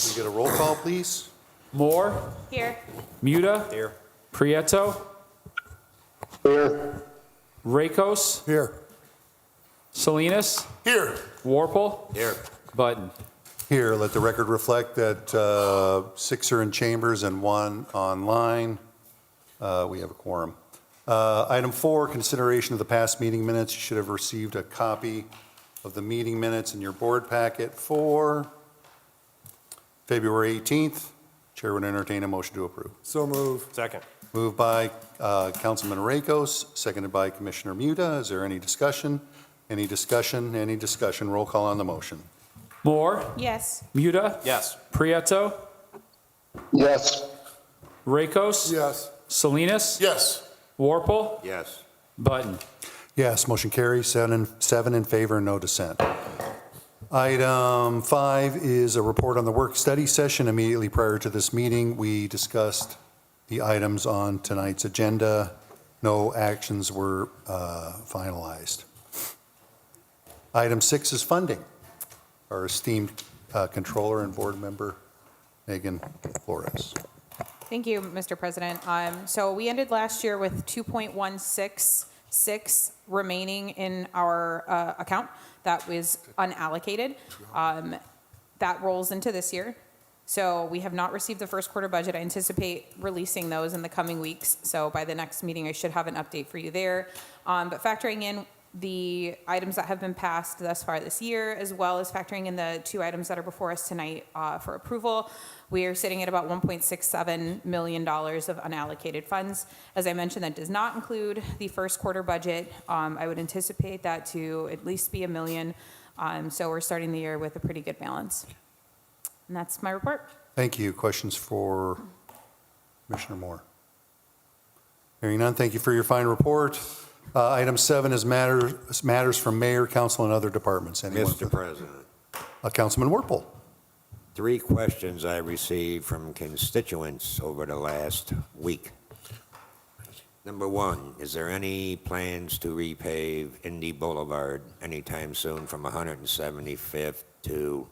We get a roll call, please? Moore, Here. Muta, Here. Prieto, Here. Rakos, Here. Salinas, Here. Warple, Here. Button. Here, let the record reflect that 6 are in chambers and 1 online. We have a quorum. Item 4, consideration of the past meeting minutes. You should have received a copy of the meeting minutes in your board packet for February 18th. Chair would entertain a motion to approve. So move. Second. Moved by Councilman Rakos, seconded by Commissioner Muta. Is there any discussion? Any discussion? Any discussion? Roll call on the motion. Moore, Yes. Muta, Yes. Prieto, Yes. Rakos, Yes. Salinas, Yes. Warple, Yes. Button. Yes, motion carries, 7 in favor, no dissent. Item 5 is a report on the work study session. Immediately prior to this meeting, we discussed the items on tonight's agenda. No actions were finalized. Item 6 is funding. Our esteemed controller and board member, Megan Flores. Thank you, Mr. President. So we ended last year with 2.166 remaining in our account that was unallocated. That rolls into this year. So we have not received the first quarter budget. I anticipate releasing those in the coming weeks. So by the next meeting, I should have an update for you there. But factoring in the items that have been passed thus far this year, as well as factoring in the 2 items that are before us tonight for approval, we are sitting at about $1.67 million of unallocated funds. As I mentioned, that does not include the first quarter budget. I would anticipate that to at least be $1 million. So we're starting the year with a pretty good balance. And that's my report. Thank you. Questions for Commissioner Moore? Hearing none, thank you for your fine report. Item 7 is matters from mayor, council, and other departments. Anyone? Mr. President, Councilman Warple. 3 questions I received from constituents over the last week. Number 1, is there any plans to repave Indy Boulevard anytime soon from 175th to,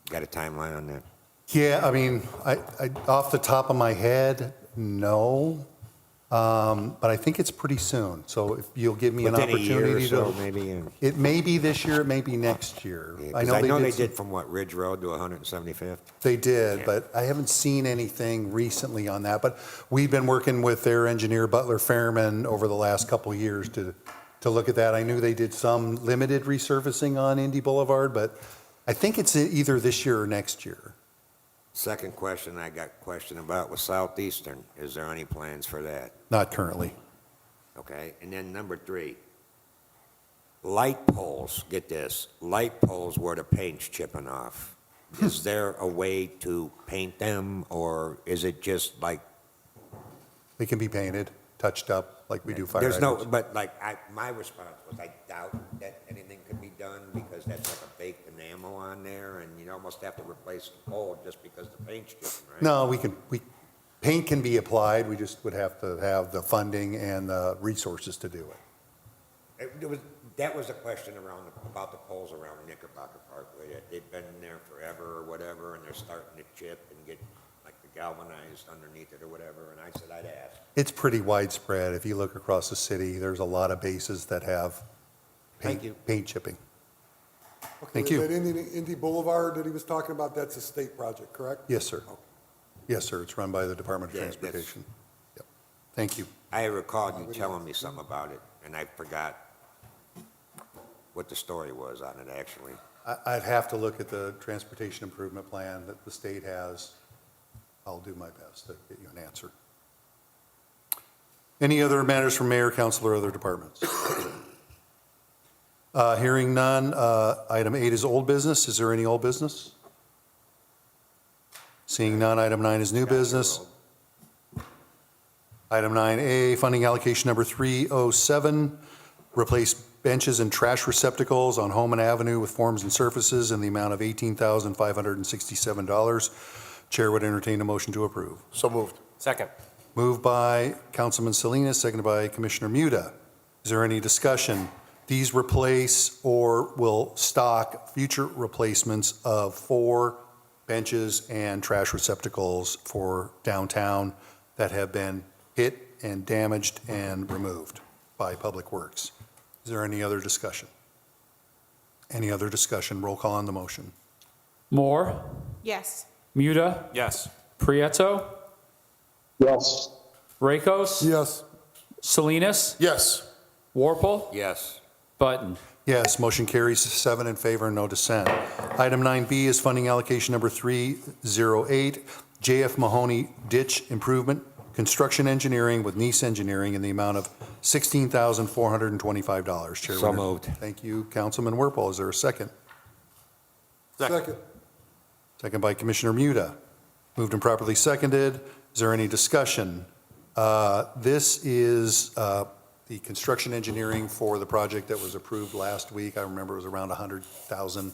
got a timeline on that? Yeah, I mean, I off the top of my head, no. But I think it's pretty soon. So if you'll give me an Within a year or opportunity so, to. maybe? It may be this year, it may be next year. I know they some- did from what, Ridge Road to 175th? They did, Yeah. but I haven't seen anything recently on that. But we've been working with their engineer, Butler Fairman, over the last couple of years to look at that. I knew they did some limited resurfacing on Indy Boulevard, but I think it's either this year or next year. Second question I got question about was Southeastern. Is there any plans for that? Not currently. Okay, and then number 3, light poles, get this, light poles where the paint's chipping off. Is there a way to paint them, or is it just like? They can be painted, touched up like we do fire There's no, hydrants. but like, my response was I doubt that anything could be done because that's like a baked enamel on there, and you'd almost have to replace the pole just because the paint's chipping, right? No, paint can be applied. We just would have to have the funding and the resources to do it. That was a question about the poles around Knickerbocker Parkway. That they've been there forever or whatever, and they're starting to chip and get like the galvanized underneath it or whatever. And I said I'd ask. It's pretty widespread. If you look across the city, there's a lot of bases that have Thank you. paint chipping. Okay, Thank you. That Indy Boulevard that he was talking about, that's a state project, correct? Yes, sir. Yes, sir. It's run by the Department of Yeah, that's- Transportation. Yep. Thank you. I recalled you telling me something about it, and I forgot what the story was on it actually. I'd have to look at the transportation improvement plan that the state has. I'll do my best to get you an answer. Any other matters from mayor, council, or other departments? Hearing none, item 8 is old business. Is there any old business? Seeing none, item 9 is new business. Item 9A, funding allocation number 307, replace benches and trash receptacles on Homan Avenue with forms and surfaces in the amount of $18,567. Chair would entertain a motion to approve. So moved. Second. Moved by Councilman Salinas, seconded by Commissioner Muta. Is there any discussion? These replace or will stock future replacements of 4 benches and trash receptacles for downtown that have been hit and damaged and removed by Public Works. Is there any other discussion? Any other discussion? Roll call on the motion. Moore, Yes. Muda, Yes. Prieto, yes, Rakos, Yes. Salinas, Yes. Warple, Yes. Button. Yes, motion carries 7 in favor, no dissent. Item 9B is funding allocation number 308, JF Mahoney Ditch Improvement, Construction Engineering with Nice Engineering in the amount of $16,425. Chair So Winter. moved. Thank you, Councilman Werpel. Is there a second? Second. Second by Commissioner Muda. Moved and properly seconded. Is there any discussion? This is the construction engineering for the project that was approved last week. I remember it was around $100,000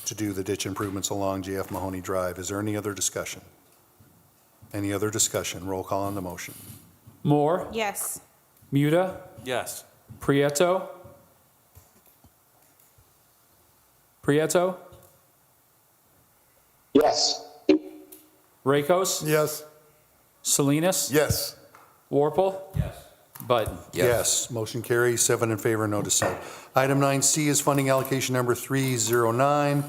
to do the ditch improvements along JF Mahoney Drive. Is there any other discussion? Any other discussion? Roll call on the motion. Moore, Yes. Muda, Yes. Prieto, yes, Rakos, Yes. Salinas, Yes. Warple, Button. Yes, motion carries 7 in favor, no dissent. Item 9C is funding allocation number 309,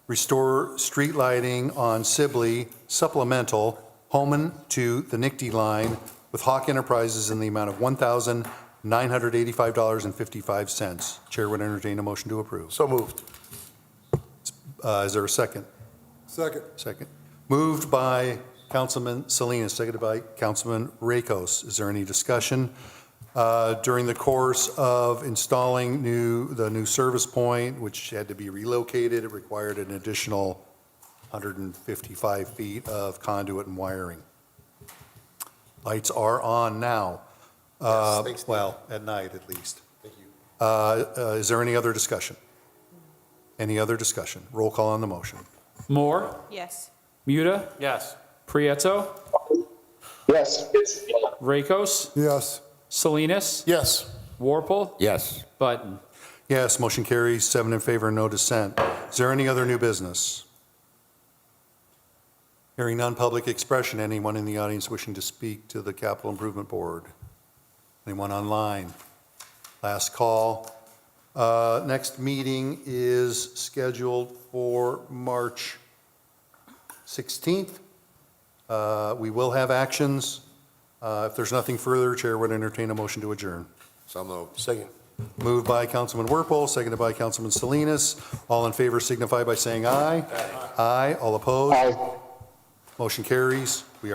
restore street lighting on Sibley supplemental Holman to the Nickty line with Hawk Enterprises in the amount of $1,985.55. Chair would entertain a motion to approve. So moved. Is there a second? Second. Second. Moved by Councilman Salinas, seconded by Councilman Rakos. Is there any discussion? During the course of installing the new service point, which had to be relocated, it required an additional 155 feet of conduit and wiring. Lights are on now. Yes, thanks, Steve. Well, at night at least. Thank you. Is there any other discussion? Any other discussion? Roll call on the motion. Moore, Yes. Muda, Yes. Prieto, yes, Rakos, Yes. Salinas, Yes. Warple, Yes. Button. Yes, motion carries 7 in favor, no dissent. Is there any other new business? Hearing none, public expression. Anyone in the audience wishing to speak to the Capital Improvement Board? Anyone online? Last call. Next meeting is scheduled for March 16th. We will have actions. If there's nothing further, Chair would entertain a motion to adjourn. So moved. Second. Moved by Councilman Werpel, seconded by Councilman Salinas. All in favor signify by saying aye. Aye. All opposed? aye. Motion carries. We are